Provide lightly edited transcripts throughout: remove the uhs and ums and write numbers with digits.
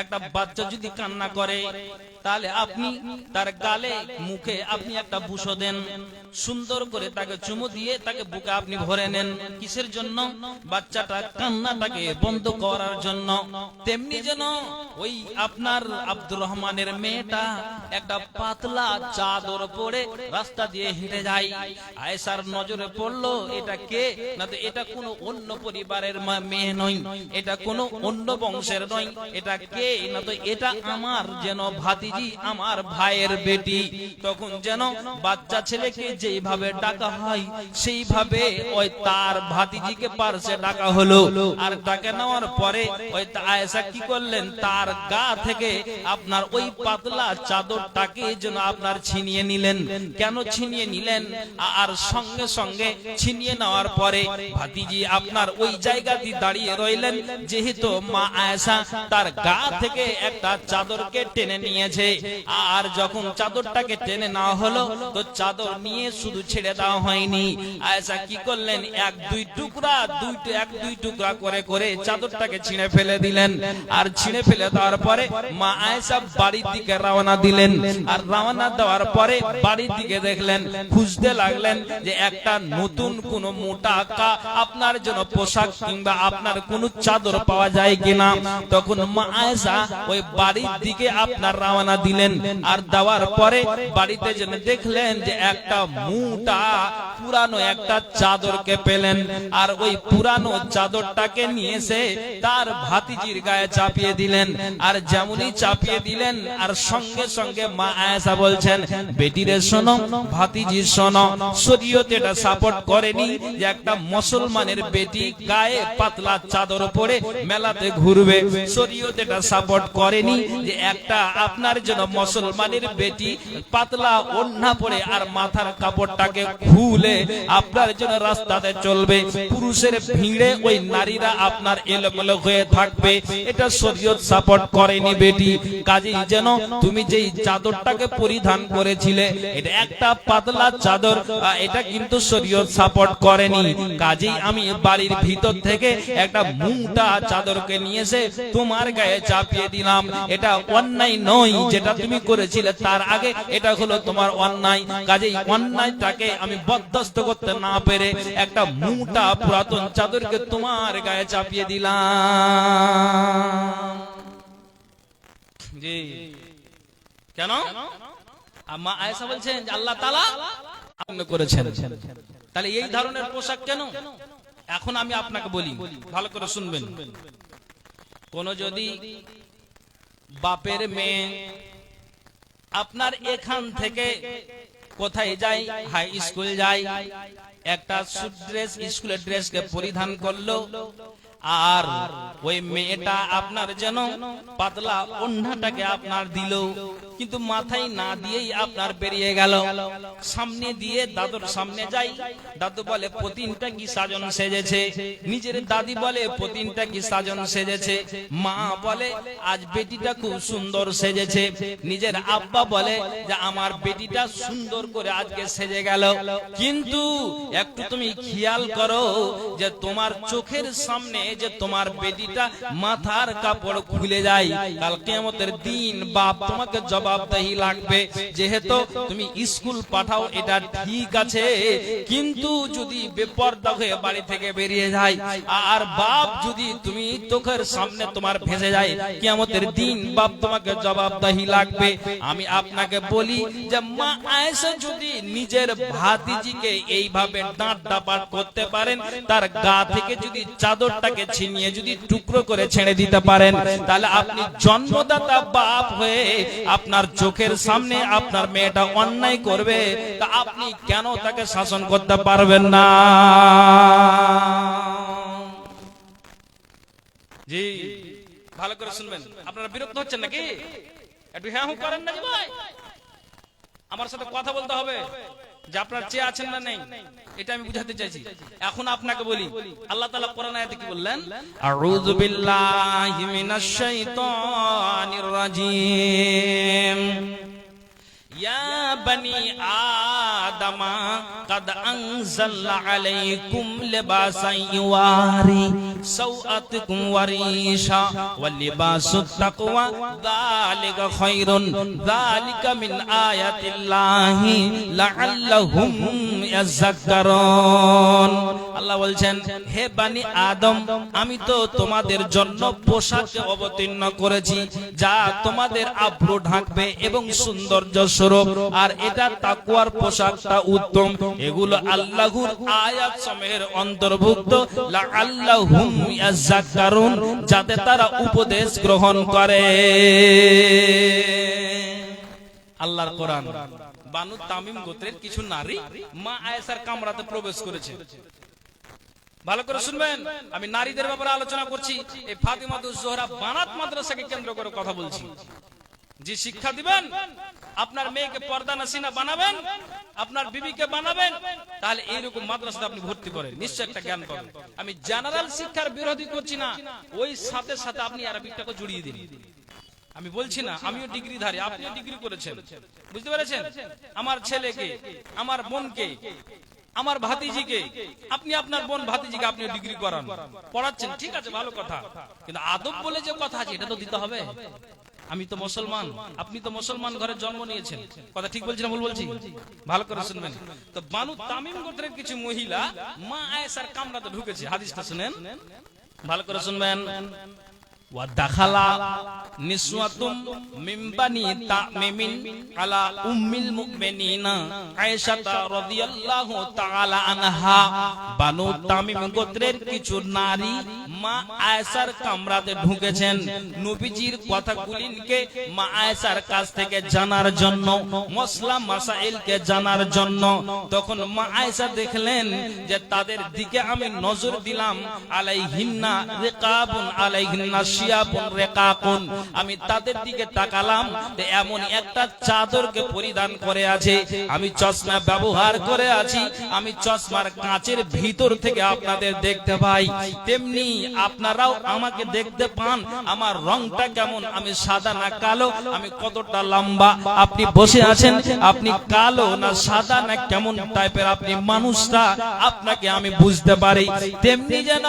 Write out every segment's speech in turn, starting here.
একটা বাচ্চা যদি কান্না করে তাহলে আপনি তার গালে মুখে আপনি একটা বুসো দেন, সুন্দর করে তাকে চুমু দিয়ে তাকে বুকে আপনি ভরে নেন। কিসের জন্য? বাচ্চাটা কান্নাটাকে বন্ধ করার জন্য। তেমনি যেন ওই আপনার আব্দুর রহমানের মেয়েটা একটা পাতলা চাদর পরে রাস্তা দিয়ে হেঁটে যায়। আয়েশার নজরে পড়লো এটা কে, না তো এটা কোনো অন্য পরিবারের মেয়ে নয়, এটা কোনো অন্য বংশের নয়, এটা কে, না তো এটা আমার যেন ভাতিজি, আমার ভাইয়ের বেটি। তখন যেন বাচ্চা ছেলেকে যেইভাবে ডাকা হয় সেইভাবে ওই তার ভাতিজিকে পারসে ডাকা হলো। আর ডাকে নেওয়ার পরে ওই আয়েশা কি করলেন, তার গা থেকে আপনার ওই পাতলা চাদরটাকে যেন আপনার ছিনিয়ে নিলেন। কেন ছিনিয়ে নিলেন? আর সঙ্গে সঙ্গে ছিনিয়ে নেওয়ার পরে ভাতিজি আপনার ওই জায়গাতে দাঁড়িয়ে রইলেন, যেহেতু মা আয়েশা তার গা থেকে একটা চাদরকে টেনে নিয়েছে। আর যখন চাদরটাকে টেনে নেওয়া হলো তো চাদর নিয়ে শুধু ছেড়ে দেওয়া হয়নি, আয়েশা কি করলেন, এক দুই টুকরা করে করে চাদরটাকে ছিঁড়ে ফেলে দিলেন। আর ছিঁড়ে ফেলে দেওয়ার পরে মা আয়েশা বাড়ির দিকে রওনা দিলেন। আর রওনা দেওয়ার পরে বাড়ির দিকে দেখলেন, খুঁজতে লাগলেন যে একটা নতুন কোন মোটা আপনার জন্য পোশাক কিংবা আপনার কোন চাদর পাওয়া যায় কিনা। তখন মা আয়েশা ওই বাড়ির দিকে আপনার রওনা দিলেন। আর দেওয়ার পরে বাড়িতে যেন দেখলেন যে একটা মোটা পুরানো একটা চাদরকে পেলেন। আর ওই পুরানো চাদরটাকে নিয়ে এসে তার ভাতিজির গায়ে চাপিয়ে দিলেন। আর যেমনই চাপিয়ে দিলেন, আর সঙ্গে সঙ্গে মা আয়েশা বলছেন, বেটিরে শোনো, ভাতিজি শোনো, শরীয়ত এটা সাপোর্ট করেনি যে একটা মুসলমানের বেটি গায়ে পাতলা চাদর পরে মেলাতে ঘুরবে। শরীয়ত এটা সাপোর্ট করেনি যে একটা আপনার জন্য মুসলমানের বেটি পাতলা ওড়না পরে আর মাথার কাপড়টাকে খুলে আপনার জন্য রাস্তাতে চলবে, পুরুষের ভিড়ে ওই নারীরা আপনার এলোমেলো হয়ে থাকবে। এটা শরীয়ত সাপোর্ট করেনি বেটি। কাজেই যেন তুমি যেই চাদরটাকে পরিধান করেছিলে এটা একটা পাতলা চাদর, এটা কিন্তু শরীয়ত সাপোর্ট করেনি। কাজেই আমি বাড়ির ভিতর থেকে একটা মোটা চাদরকে নিয়ে এসে তোমার গায়ে চাপিয়ে দিলাম। এটা অন্যায় নয় যেটা তুমি করেছিলে তার আগে, এটা হলো তোমার অন্যায়। কাজেই অন্যায়টাকে আমি বরদাস্ত করতে না পেরে একটা মোটা পুরাতন চাদরকে তোমার গায়ে চাপিয়ে দিলাম। জি কেন? মা আয়েশা বলছেন যে আল্লাহ তাআলা আপনি করেছেন। তাহলে এই ধরনের পোশাক কেন? এখন আমি আপনাকে বলি, ভালো করে শুনবেন। কোন যদি বাপের মেয়ে আপনার এখান থেকে কোথায় যায়, হাই স্কুল যায়, একটা ড্রেস, স্কুলের ড্রেসকে পরিধান করলো, আর ওই মেয়েটা আপনার যেন পাতলা ওড়নাটাকে আপনার দিল, কিন্তু মাথায় না দিয়েই আপনার বেরিয়ে গেল। সামনে দিয়ে দাদুর সামনে যাই, দাদু বলে পতিনটা কি সাজন সেজেছে, নিজের দাদি বলে পতিনটা কি সাজন সেজেছে, মা বলে আজ বেটিটা খুব সুন্দর সেজেছে, নিজের আব্বা বলে যে আমার বেটিটা সুন্দর করে আজকে সেজে গেল। কিন্তু একটু তুমি খেয়াল করো যে তোমার চোখের সামনে যে তোমার বেটিটা মাথার কাপড় খুলে যায়, কাল কিয়ামতের দিন বাপ তোমাকে জবাবদিহি লাগবে। যেহেতু তুমি স্কুল পাঠাও এটা ঠিক আছে, কিন্তু যদি বেপরদা হয়ে বাড়ি থেকে বেরিয়ে যায় আর বাপ যদি তুমি চোখের সামনে তোমার ভেসে যায়, কিয়ামতের দিন বাপ তোমাকে জবাবদিহি লাগবে। আমি আপনাকে বলি যে মা আয়েশা যদি নিজের ভাতিজিকে এইভাবে ডাঁট ডাপাট করতে পারেন, তার গা থেকে যদি চাদরটাকে ছিনিয়ে যদি টুকরো করে ছেড়ে দিতে পারেন, তাহলে আপনি জন্মদাতা বাপ হয়ে আপনার চোখের সামনে আপনার মেয়েটা অন্যায় করবে, তা আপনি কেন তাকে শাসন করতে পারবেন না? জি ভালো করে শুনবেন। আপনারা বিরক্ত হচ্ছেন নাকি? একটু হ্যাঁ হু করেন না ভাই, আমার সাথে কথা বলতে হবে যে আপনার চেয়ে আছেন না নেই, এটা আমি বুঝাতে চাইছি। এখন আপনাকে বলি, আল্লাহ তাআলা কোরআন আয়াতে কি বললেন? আউযু বিল্লাহি মিনাশ শাইতানির রাজিম। ইয়া বনি আদম আদামা কাদ আনজালনা আলাইকুম লিবাসান ইওয়ারি সাওআতিকুম ওয়া রিশা ওয়া লিবাসুত তাকওয়া যালিকা খায়রুন যালিকা মিন আয়াতিল্লাহি লাআল্লাহুম ইয়াযাক্কারুন। আল্লাহ বলছেন, হে বানি আদম, আমি তো তোমাদের জন্য পোশাককে অবতীর্ণ করেছি যা তোমাদের আব্রু ঢাকবে এবং সৌন্দর্য স্বরূপ, আর এটা তাকওয়ার পোশাকটা উত্তম। এগুলো আল্লাহর আয়াত সমূহের অন্তর্ভুক্ত, লাআল্লাহুম ইয়াযাক্কারুন, যাতে তারা উপদেশ গ্রহণ করে। আল্লাহর কোরআন। বানু তামিম গোত্রের কিছু নারী মা আয়েশার কামরাতে প্রবেশ করেছে। ভালো করে শুনবেন, আমি নারীদের ব্যাপারে আলোচনা করছি। এই ফাতিমাতুজ জোহরা বানাত মাদ্রাসাকে কেন্দ্র করে কথা বলছি। যে শিক্ষা দিবেন, আপনার মেয়েকে পর্দা নাসিনা বানাবেন, আপনার বিবিকে বানাবেন, তাহলে এইরকম মাদ্রাসাতে আপনি ভর্তি করেন, নিশ্চয় একটা জ্ঞান পাবেন। আমি জেনারেল শিক্ষার বিরোধী করছি না, ওই সাথে সাথে আপনি আরবিটাকে জড়িয়ে দিন। আমি বলছি না আমিও ডিগ্রিধারী, আপনিও ডিগ্রি করেছেন, বুঝতে পেরেছেন? আমার ছেলেকে, আমার বোনকে, আমার ভাতিজিকে, আপনি আপনার বোন ভাতিজিকে আপনিও ডিগ্রি করান, পড়াচ্ছেন, ঠিক আছে, ভালো কথা। কিন্তু আদব বলে যে কথা আছে, এটা তো দিতে হবে। আমি তো মুসলমান, আপনি তো মুসলমান ঘরে জন্ম নিয়েছেন, কথা ঠিক বলছি না ভুল বলছি? ভালো করে শুনবেন। তো বানু তামিম গোত্রের কিছু মহিলা মা আয়েশার কামরাতে ঢুকেছে, হাদিসটা শুনেন, ভালো করে শুনবেন। ওয়া দাখালা নিসওয়াতুম মিন বানি তামিমিন আলা উম্মিল মুমিনিনা আয়েশা রাদিয়াল্লাহু তাআলা আনহা। বানু তামিম গোত্রের কিছু নারী মা আয়েশার কামরাতে ঢুকেছেন নবীজির কথাগুলিকে মা আয়েশার কাছ থেকে জানার জন্য, মাসলা মাসাইলকে জানার জন্য। তখন মা আয়েশা দেখলেন যে তাদের দিকে আমি নজর দিলাম, আলাইহিন্না রিকাবুন আলাইহিন্না শিয়াবুন রিকাকুন, আমি তাদের দিকে তাকালাম, এমন একটা চাদরকে পরিধান করে আছে, আমি চশমা ব্যবহার করে আছি, আমি চশমার কাঁচের ভিতর থেকে আপনাদের দেখতে পাই, তেমনি আপনারাও আমাকে দেখতে পান। আমার রংটা কেমন, আমি সাদা না কালো, আমি কতটা লম্বা, আপনি বসে আছেন, আপনি কালো না সাদা না কেমন টাইপের আপনি মানুষটা, আপনাকে আমি বুঝতে পারি। তেমনি যেন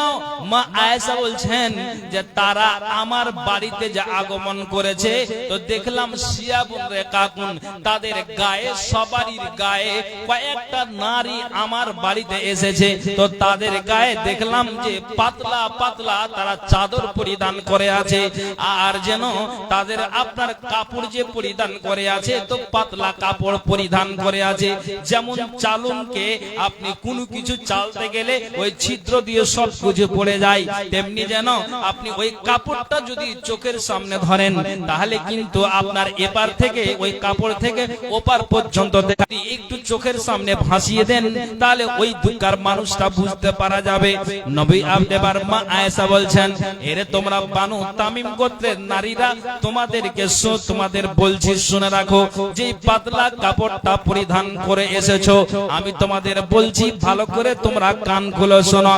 মা আয়েশা বলছেন যে তারা আমার বাড়িতে যে আগমন করেছে, তো দেখলাম শিয়াবুন রিকাকুন, তাদের গায়ে, সবারই গায়ে কয়েকটা নারী আমার বাড়িতে এসেছে, তো তাদের গায়ে দেখলাম যে পাতলা পাতলা তারা চাদর পরিধান করে আছে, আর যেন তাদের আপনার কাপড় যে পরিধান করে আছে, তো পাতলা কাপড় পরিধান করে আছে। যেমন চালনকে আপনি কোনো কিছু চালতে গেলে ওই ছিদ্র দিয়ে সব কিছু পড়ে যায়, তেমনি যেন আপনি ওই কাপড়টা যদি চোখের সামনে ধরেন, তাহলে কিন্তু আপনার এপার থেকে ওই কাপড় থেকে ওপার পর্যন্ত একটু চোখের সামনে ভাসিয়ে দেন, তাহলে ওই দুঃখার মানুষটা বুঝতে পারা যাবে। নবী এবার মা আয়েশা বলছেন, এরে তোমরা বানু তামিম গোত্রের নারীরা, তোমাদের বলছি শুনে রাখো, যে পাতলা কাপড়টা পরিধান করে এসেছো, আমি তোমাদের বলছি ভালো করে তোমরা কান খুলে শোনো।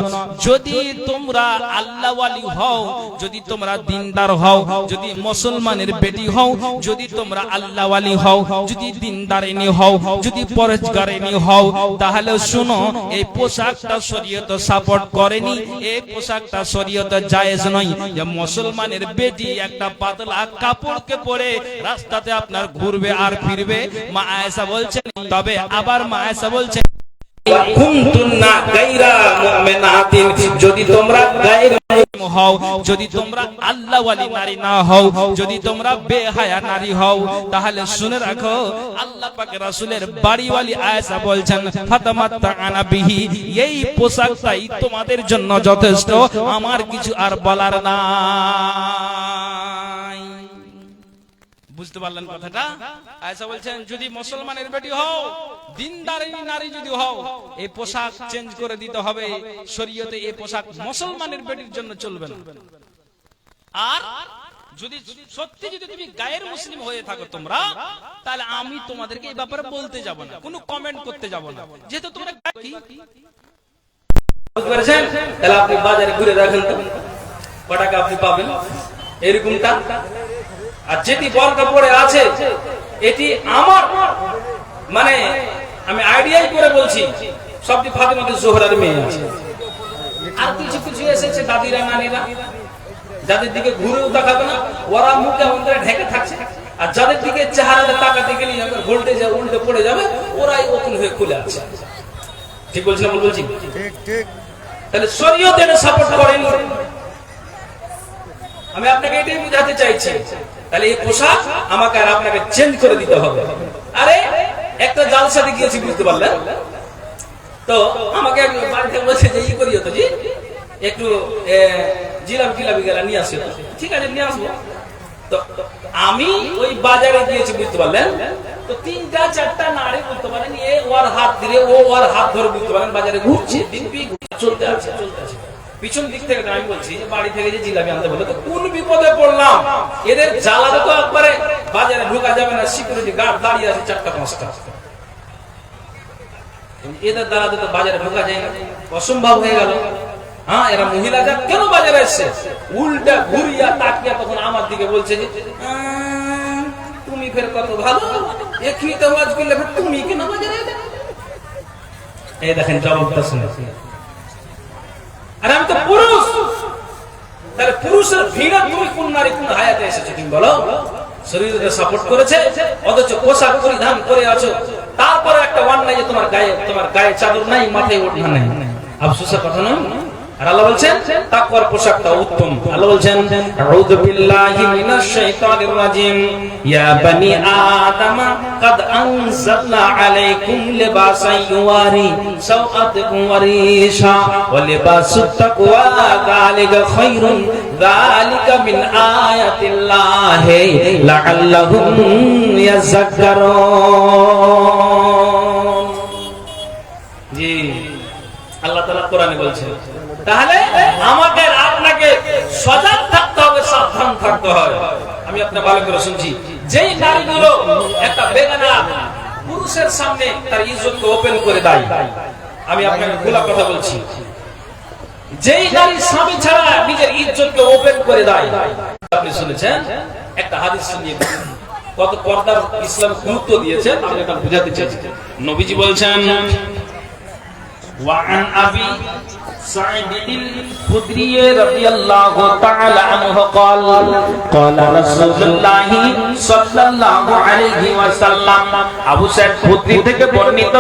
যদি তোমরা আল্লাহওয়ালি হও, যদি তোমরা দিনদার হও, যদি মুসলমানের বেটি হও, যদি তোমরা আল্লাহওয়ালি হও, যদি দিনদারিনী হও, যদি পরহেজগারিনী হও, তাহলে শুনো, এই পোশাকটা শরীয়ত সাপোর্ট করেনি, এই পোশাকটা শরীয়ত জায়েজ নয় যে মুসলমানের বেটি একটা পাতলা কাপড়কে পরে রাস্তাতে আপনার ঘুরবে আর ফিরবে। মা আয়েশা বলছেন, তবে আবার মা আয়েশা বলছেন, যদি তোমরা হও, যদি তোমরা আল্লাহওয়ালি নারী না হও, যদি তোমরা বেহায়া নারী হও, তাহলে শুনে রাখো, আল্লাহ পাকের রাসূলের বাড়িওয়ালি আয়েশা বলছেন, ফাতামাত্তাআনা বিহি, এই পোশাকটাই তোমাদের জন্য যথেষ্ট, আমার কিছু আর বলার নাই। বুঝতে পারলেন কথাটা? আয়েশা বলছেন, যদি মুসলমানের বেটি হও, দিনদারিনী নারী যদি হও, এই পোশাক চেঞ্জ করে দিতে হবে, শরীয়তে এই পোশাক মুসলমানের বেটির জন্য চলবে না। আর যদি সত্যি যদি তুমি গায়ের মুসলিম হয়ে থাকো তোমরা, তাহলে আমি তোমাদেরকে এই ব্যাপারে বলতে যাব না, কোনো কমেন্ট করতে যাব না, যেহেতু তোমরা কি বুঝতে পেরেছেন। তাহলে আপনি বাজারে ঘুরে দেখেন তো কটাকা আপনি পাবেন এরকমটা। আর যেটি বর্গা পড়ে আছে, এটি আমার মানে আমি আইডিয়াই করে বলছি সবটি ফাতেমাতুজ জোহরার মেয়ে আছে। আর কিছু কিছু এসেছে দাদিরা নানিরা, যাদের দিকে ঘুরেও তাকাবে না, ওরা মুখে অন্তরে ঢেকে থাকছে, আর যাদের দিকে চেহারাতে তাকাতে গেলে ভোল্টেজ উল্টে পড়ে যাবে, ওরাই ওপেন হয়ে খুলে আছে। ঠিক বলছি না ভুল বলছি? ঠিক ঠিক। তাহলে শরীয়ত এটা সাপোর্ট করেনি। আমি আপনাকে এটাই বোঝাতে চাইছি। তাহলে এই পোশাক আমাকে আর আপনাকে চেঞ্জ করে দিতে হবে। আরে একটা জালসাতে গিয়েছি, বুঝতে পারলেন তো, আমাকে বাড়িতে বলছে যে ই করিও তো জি, একটু জিলাপি টিলাপি গেলা নিয়ে আসি। ঠিক আছে, নিয়ে আসবো। তো আমি ওই বাজারে গিয়েছি, বুঝতে পারলেন তো, 3-4টা নারী, বুঝতে পারেন, এ ওর হাত ধরে ও ওর হাত ধরে, বুঝতে পারেন, বাজারে ঘুরছে, দিব্যি চলতে আছে। পিছন দিক থেকে আমি বলছি যে বাড়ি থেকে যে জিলাপি আনতে বলে, তো কোন বিপদে পড়লাম। এদের জ্বালাতে তো একবারে বাজারে ঢোকা যাবে না, সিকিউরিটি গার্ড দাঁড়িয়ে আছে 4টা-5টা। এদের দ্বারা তো বাজারে ঢোকা যায় না, অসম্ভব হয়ে গেল। হ্যাঁ, এরা মহিলা যা কেন বাজারে এসছে, উল্টা ঘুরিয়া তাকিয়া তখন আমার দিকে বলছে যে তুমি ফের কত ভালো, এখনি তো আওয়াজ করলে তুমি কেন বাজারে। এই দেখেন জবাবটা শুনে। আর আমি তো পুরুষ, তাহলে পুরুষের ভিড়ে তুমি কোন নারী কোন হায়াতে এসেছো তুমি বলো? শরীরকে সাপোর্ট করেছে, অথচ পোশাক পরিধান করে আছো, তারপরে একটা ওয়ান নাই যে তোমার গায়ে চাদর নাই, মাথায় ওড়না নাই। আফসোসের কথা নয়? আর আল্লাহ বলছেন তাকওয়ার পোশাকটা উত্তম। আল্লাহ বলছেন আউযু বিল্লাহি মিনাশ শাইতানির রাজিম, ইয়া বনি আদম قد انزلنا عليكم لباسا يواري سوءاتكم وريشا ولباس التقوى ذلك خير ذلك من آيات الله لعلهم يذكرون। জি, আল্লাহ তাআলা কোরআনে বলছেন। তাহলে আমাদের আপনাকে সজাগ থাকতে হবে, সাবধান থাকতে হবে। আমি আপনার ভালো করে শুনছি, যেই নারীগুলো একটা বেগানা পুরুষের সামনে তার ইজ্জতকে ওপেন করে দেয়, আমি আপনাকে খোলা কথা বলছি, যেই নারী স্বামী ছাড়া নিজের ইজ্জতকে ওপেন করে দেয়, আপনি শুনেছেন একটা হাদিস শুনিয়ে কত পর্দার ইসলাম গুরুত্ব দিয়েছেন, আমি এটা বুঝাতে চাইছি। নবীজি বলছেন وعن أبي سعيد الخدري رضي الله تعالى عنه قال قال رسول الله صلى الله عليه وسلم আবু সাঈদ খুদরি থেকে বর্ণিত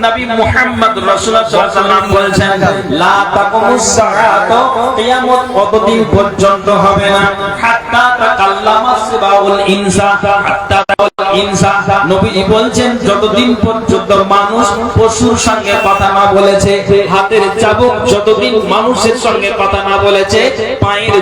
নবী মুহাম্মদ রাসূলুল্লাহ সাল্লাল্লাহু আলাইহি ওয়াসাল্লাম বলেছেন লা তাকুমুস সাআতু কিয়ামত কতদিন পর্যন্ত হবে না হাত্তা তাকাল্লামা সিবাউল ইনসা হাত্তা ইনসা। নবীজি বলছেন যতদিন পর্যন্ত মানুষ পশুর সঙ্গে কথা না বলেছে, হাতের চাবুক যতদিন মানুষের সঙ্গে কথা না বলেছে, পায়ের